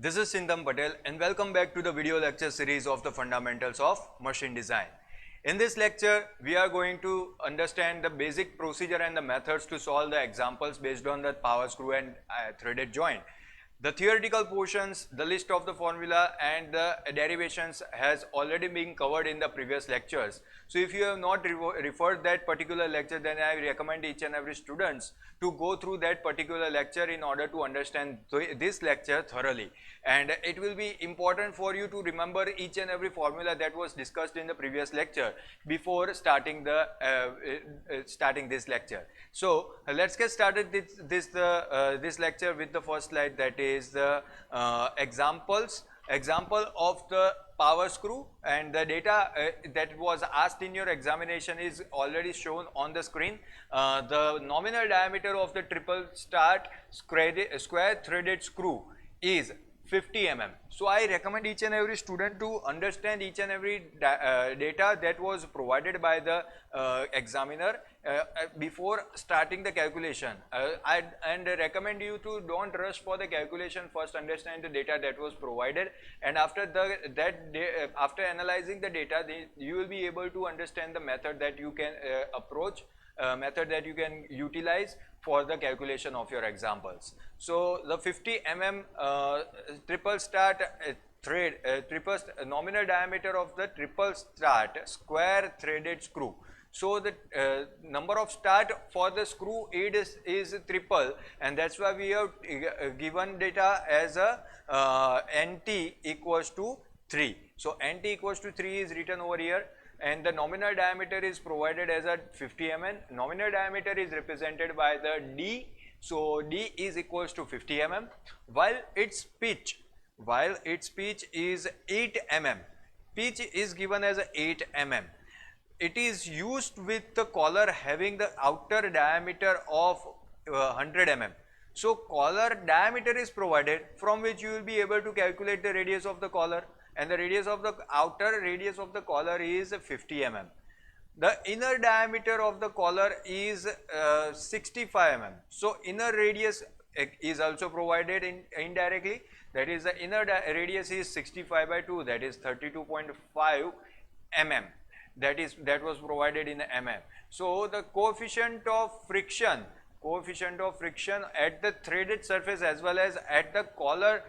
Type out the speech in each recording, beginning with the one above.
This is Sindam Patel and welcome back to the video lecture series of the fundamentals of machine design. In this lecture, we are going to understand the basic procedure and the methods to solve the examples based on the power screw and threaded joint. The theoretical portions, the list of the formula and the derivations has already been covered in the previous lectures. So if you have not referred that particular lecture, then I recommend each and every students to go through that particular lecture in order to understand this lecture thoroughly. And it will be important for you to remember each and every formula that was discussed in the previous lecture before starting this lecture. So let's get started this lecture with the first slide, that is the example of the power screw, and the data that was asked in your examination is already shown on the screen. The nominal diameter of the triple start square threaded screw is 50 mm. So I recommend each and every student to understand each and every data that was provided by the examiner before starting the calculation. I recommend you to don't rush for the calculation. First understand the data that was provided, and after after analyzing the data, you will be able to understand the method that you can approach, method that you can utilize for the calculation of your examples. So the 50 mm triple start nominal diameter of the triple start square threaded screw. So the number of start for the screw is triple, and that's why we have given data as a NT equals to 3. So NT equals to 3 is written over here, and the nominal diameter is provided as a 50 mm. Nominal diameter is represented by the D. So D is equals to 50 mm, while its pitch is 8 mm. Pitch is given as 8 mm. It is used with the collar having the outer diameter of 100 mm. So collar diameter is provided, from which you will be able to calculate the radius of the collar, and the radius of the outer radius of the collar is 50 mm. The inner diameter of the collar is 65 mm. So inner radius is also provided indirectly, that is the inner radius is 65 by 2, that is 32.5 mm. That was provided in mm. So the coefficient of friction at the threaded surface as well as at the collar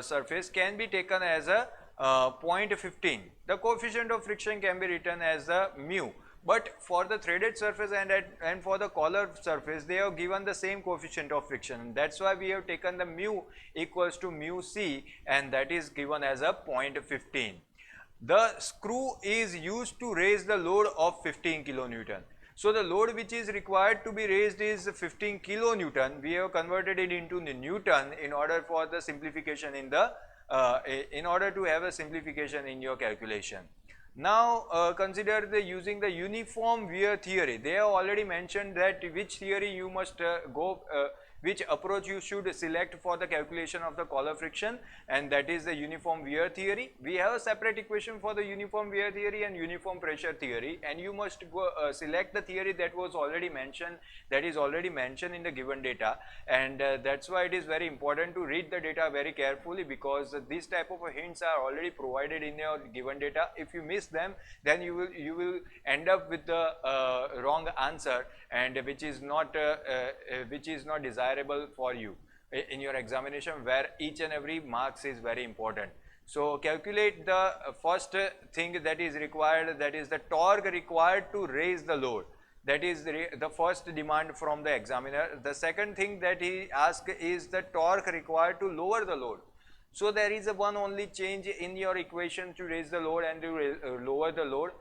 surface can be taken as a 0.15. The coefficient of friction can be written as the mu, but for the threaded surface and for the collar surface, they have given the same coefficient of friction, and that's why we have taken the mu equals to mu c, and that is given as a 0.15. The screw is used to raise the load of 15 kilonewton. So the load which is required to be raised is 15 kilonewton. We have converted it into the Newton in order for the simplification in order to have a simplification in your calculation. Now consider using the uniform wear theory. They have already mentioned that which theory you must which approach you should select for the calculation of the collar friction, and that is the uniform wear theory. We have a separate equation for the uniform wear theory and uniform pressure theory, and you must go select the theory that was already mentioned, that is already mentioned in the given data, and that's why it is very important to read the data very carefully, because these type of hints are already provided in your given data. If you miss them, then you will end up with the wrong answer, and which is not desirable for you in your examination, where each and every marks is very important. So calculate the first thing that is required, that is the torque required to raise the load. That is the first demand from the examiner. The second thing that he asks is the torque required to lower the load. So there is a one only change in your equation to raise the load and to lower the load.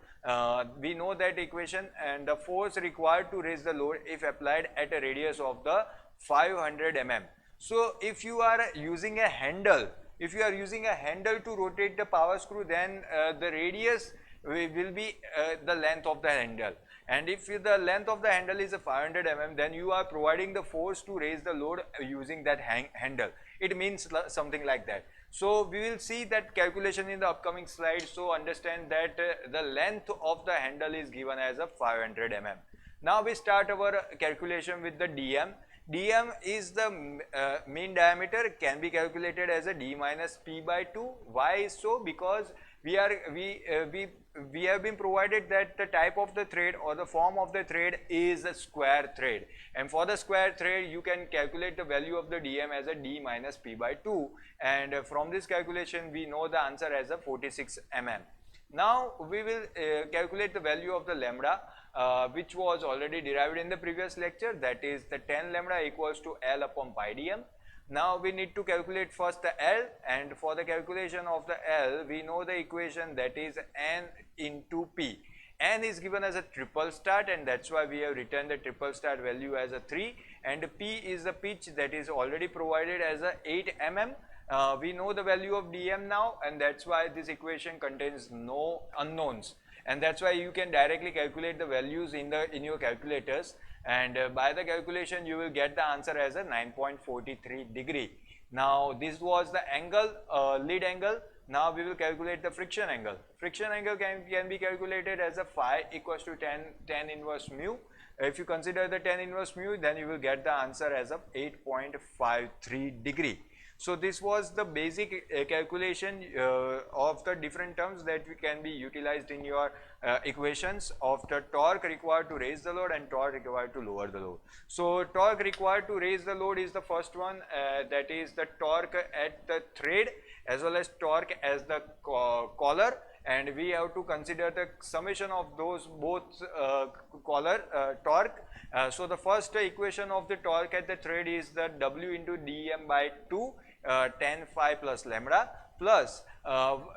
We know that equation, and the force required to raise the load if applied at a radius of the 500 mm. So if you are using a handle, to rotate the power screw, then the radius will be the length of the handle, and if the length of the handle is a 500 mm, then you are providing the force to raise the load using that handle. It means something like that. So we will see that calculation in the upcoming slide. So understand that the length of the handle is given as a 500 mm. Now we start our calculation with the dm. dm is the mean diameter, can be calculated as a d minus p by 2. Why so? Because we have been provided that the type of the thread or the form of the thread is a square thread, and for the square thread you can calculate the value of the dm as a d minus p by 2, and from this calculation we know the answer as a 46 mm. Now we will calculate the value of the lambda, which was already derived in the previous lecture, that is the 10 lambda equals to L upon pi dm. Now we need to calculate first the L, and for the calculation of the L we know the equation, that is n into p. N is given as a triple start, and that's why we have written the triple start value as a 3, and p is the pitch that is already provided as a 8 mm. We know the value of dm now, and that's why this equation contains no unknowns, and that's why you can directly calculate the values in your calculators, and by the calculation you will get the answer as a 9.43 degree. Now this was the angle, lead angle. Now we will calculate the friction angle. Friction angle can be calculated as a phi equals to tan inverse mu. If you consider the tan inverse mu, then you will get the answer as a 8.53 degree. So this was the basic calculation of the different terms that can be utilized in your equations of the torque required to raise the load and torque required to lower the load. So torque required to raise the load is the first one, that is the torque at the thread as well as torque as the collar, and we have to consider the summation of those both collar torque. So the first equation of the torque at the thread is the W into dm by 2 tan phi plus lambda, plus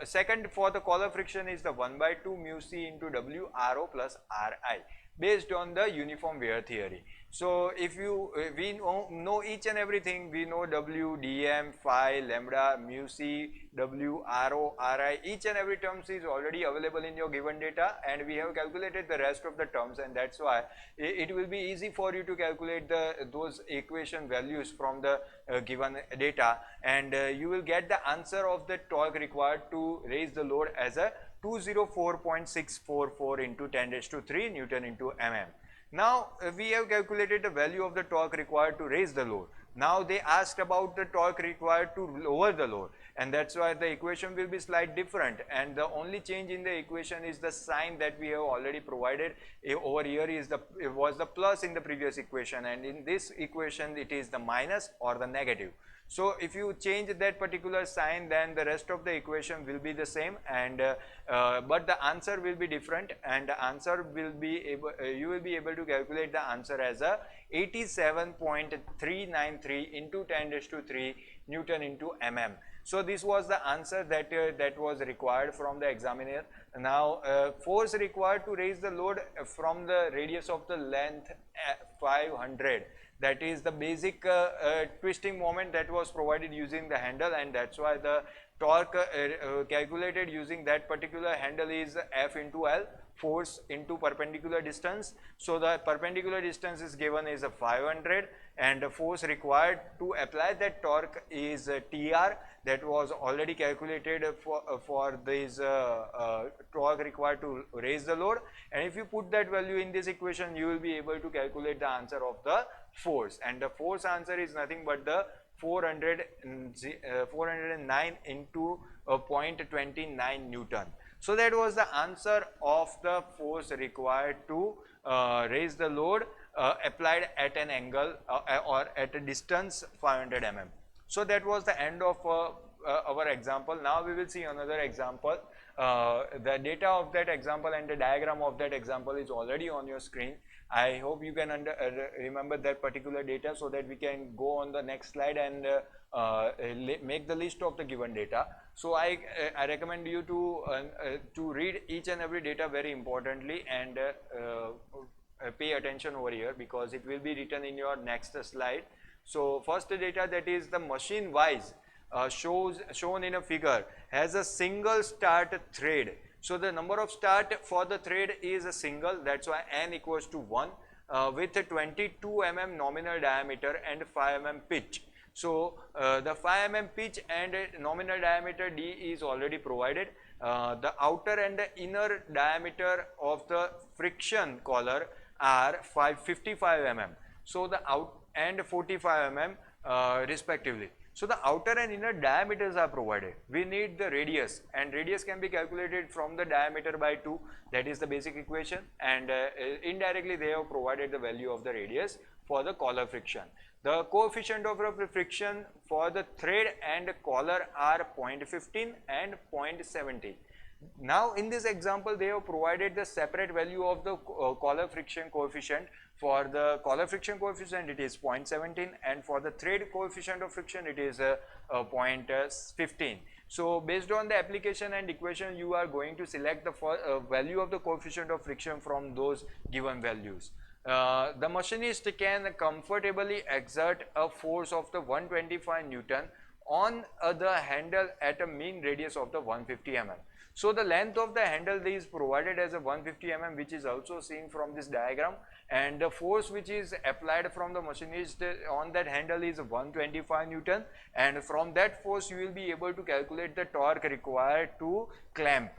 second for the collar friction is the 1 by 2 mu c into W Ro plus Ri, based on the uniform wear theory. So if we know each and everything, we know W, dm, phi, lambda, mu c, W, Ro, Ri, each and every terms is already available in your given data, and we have calculated the rest of the terms, and that's why it will be easy for you to calculate those equation values from the given data, and you will get the answer of the torque required to raise the load as a 204.644 into 10 raised to 3 Newton into mm. Now we have calculated the value of the torque required to raise the load. Now they asked about the torque required to lower the load, and that's why the equation will be slightly different, and the only change in the equation is the sign that we have already provided. Over here it was the plus in the previous equation, and in this equation it is the minus or the negative. So if you change that particular sign, then the rest of the equation will be the same, and but the answer will be different, and the answer will be able, you will be able to calculate the answer as a 87.393 into 10 raised to 3 Newton into mm. So this was the answer that was required from the examiner. Now force required to raise the load from the radius of the length 500. That is the basic twisting moment that was provided using the handle, and that's why the torque calculated using that particular handle is F into L, force into perpendicular distance. So the perpendicular distance is given is a 500, and the force required to apply that torque is TR, that was already calculated for this torque required to raise the load, and if you put that value in this equation, you will be able to calculate the answer of the force, and the force answer is nothing but the 409 into 0.29 Newton. So that was the answer of the force required to raise the load applied at an angle or at a distance 500 mm. So that was the end of our example. Now we will see another example. The data of that example and the diagram of that example is already on your screen. I hope you can remember that particular data, so that we can go on the next slide and make the list of the given data. So I recommend you to read each and every data very importantly, and pay attention over here, because it will be written in your next slide. So first data, that is the machine wise shown in a figure, has a single start thread. So the number of start for the thread is a single, that's why n equals to 1, with a 22 mm nominal diameter and 5 mm pitch. So the 5 mm pitch and nominal diameter d is already provided. The outer and the inner diameter of the friction collar are 55 mm. So the and 45 mm respectively. So the outer and inner diameters are provided. We need the radius, and radius can be calculated from the diameter by 2. That is the basic equation, and indirectly they have provided the value of the radius for the collar friction. The coefficient of friction for the thread and collar are 0.15 and 0.17. Now in this example they have provided the separate value of the collar friction coefficient. For the collar friction coefficient it is 0.17, and for the thread coefficient of friction it is 0.15. So based on the application and equation you are going to select the value of the coefficient of friction from those given values. The machinist can comfortably exert a force of the 125 Newton on the handle at a mean radius of the 150 mm. So the length of the handle is provided as a 150 mm, which is also seen from this diagram, and the force which is applied from the machinist on that handle is 125 Newton, and from that force you will be able to calculate the torque required to clamp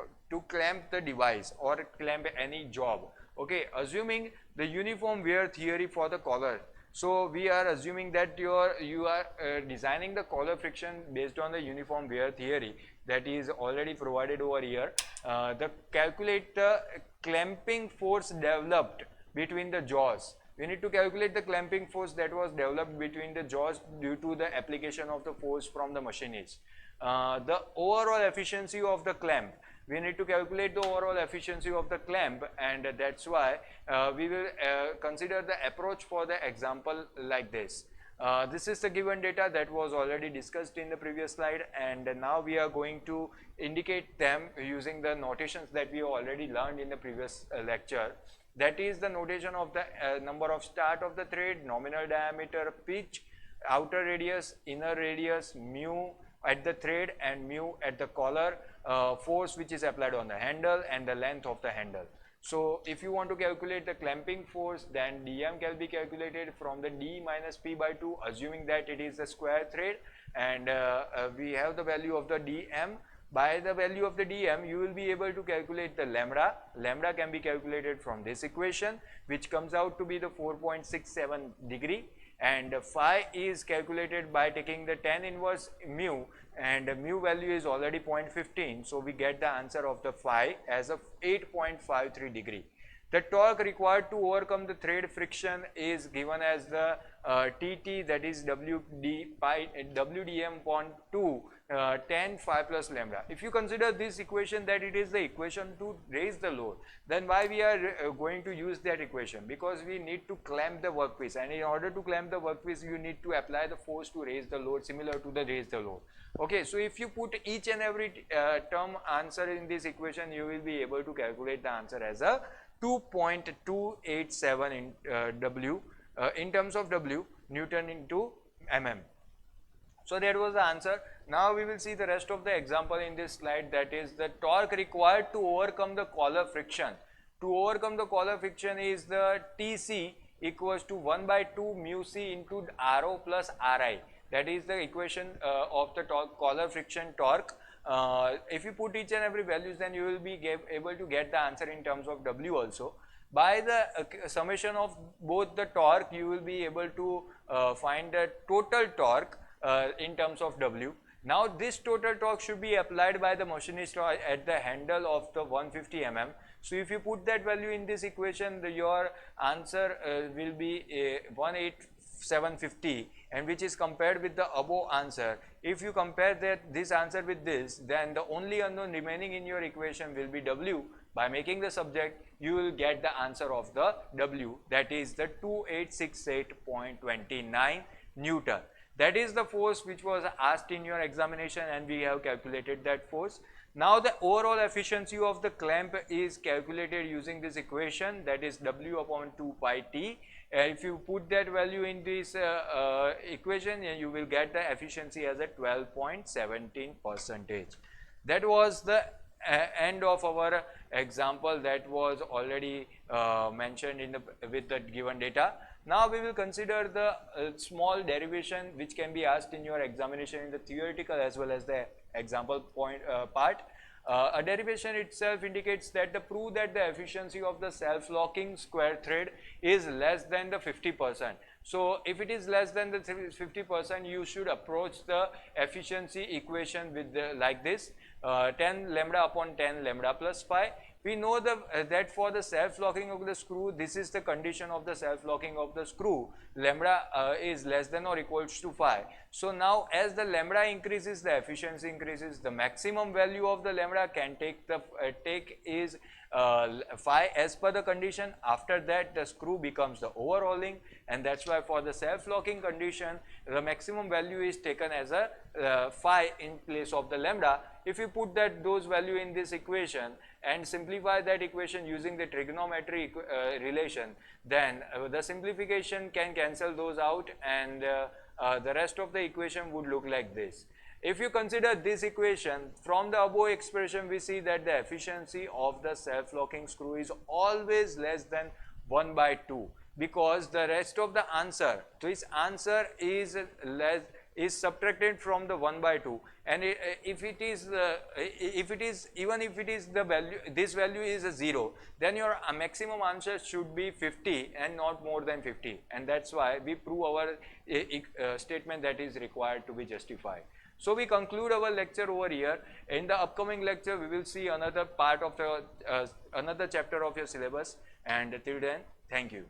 the device or clamp any job. Okay, assuming the uniform wear theory for the collar. So we are assuming that you are designing the collar friction based on the uniform wear theory that is already provided over here. Calculate the clamping force developed between the jaws. We need to calculate the clamping force that was developed between the jaws due to the application of the force from the machinist. The overall efficiency of the clamp. We need to calculate the overall efficiency of the clamp, and that's why we will consider the approach for the example like this. This is the given data that was already discussed in the previous slide, and now we are going to indicate them using the notations that we already learned in the previous lecture. That is the notation of the number of start of the thread, nominal diameter, pitch, outer radius, inner radius, mu at the thread and mu at the collar, force which is applied on the handle, and the length of the handle. So if you want to calculate the clamping force, then dm can be calculated from the d minus p by 2, assuming that it is a square thread, and we have the value of the dm. By the value of the dm you will be able to calculate the lambda. Lambda can be calculated from this equation, which comes out to be the 4.67 degree, and phi is calculated by taking the tan inverse mu, and mu value is already 0.15, so we get the answer of the phi as of 8.53 degree. The torque required to overcome the thread friction is given as the Tt, that is WDM upon 2 tan phi plus lambda. If you consider this equation that it is the equation to raise the load, then why we are going to use that equation? Because we need to clamp the workpiece, and in order to clamp the workpiece you need to apply the force to raise the load similar to the raise the load. Okay, so if you put each and every term answer in this equation, you will be able to calculate the answer as a 2.287 in W, in terms of W, Newton into mm. So that was the answer. Now we will see the rest of the example in this slide, that is the torque required to overcome the collar friction. To overcome the collar friction is the Tc equals to 1 by 2 mu c into Rho plus Ri. That is the equation of the collar friction torque. If you put each and every values, then you will be able to get the answer in terms of W also. By the summation of both the torque, you will be able to find the total torque in terms of W. Now this total torque should be applied by the machinist at the handle of the 150 mm. So if you put that value in this equation, your answer will be 18750, and which is compared with the above answer. If you compare this answer with this, then the only unknown remaining in your equation will be W. By making the subject, you will get the answer of the W, that is the 2868.29 Newton. That is the force which was asked in your examination, and we have calculated that force. Now the overall efficiency of the clamp is calculated using this equation, that is W upon 2 pi T. If you put that value in this equation, you will get the efficiency as a 12.17%. That was the end of our example that was already mentioned with the given data. Now we will consider the small derivation which can be asked in your examination in the theoretical as well as the example part. A derivation itself indicates that the prove that the efficiency of the self-locking square thread is less than the 50%. So if it is less than the 50%, you should approach the efficiency equation with like this, 10 lambda upon 10 lambda plus phi. We know that for the self-locking of the screw, this is the condition of the self-locking of the screw, lambda is less than or equals to phi. So now as the lambda increases, the efficiency increases. The maximum value of the lambda can take is phi as per the condition. After that, the screw becomes the overhauling, and that's why for the self-locking condition, the maximum value is taken as a phi in place of the lambda. If you put those value in this equation and simplify that equation using the trigonometry relation, then the simplification can cancel those out, and the rest of the equation would look like this. If you consider this equation, from the above expression we see that the efficiency of the self-locking screw is always less than 1 by 2, because the rest of the answer, this answer is subtracted from the 1 by 2, and even if it is the value, this value is a 0, then your maximum answer should be 50 and not more than 50, and that's why we prove our statement that is required to be justified. So we conclude our lecture over here. In the upcoming lecture, we will see another part of the another chapter of your syllabus, and till then, thank you.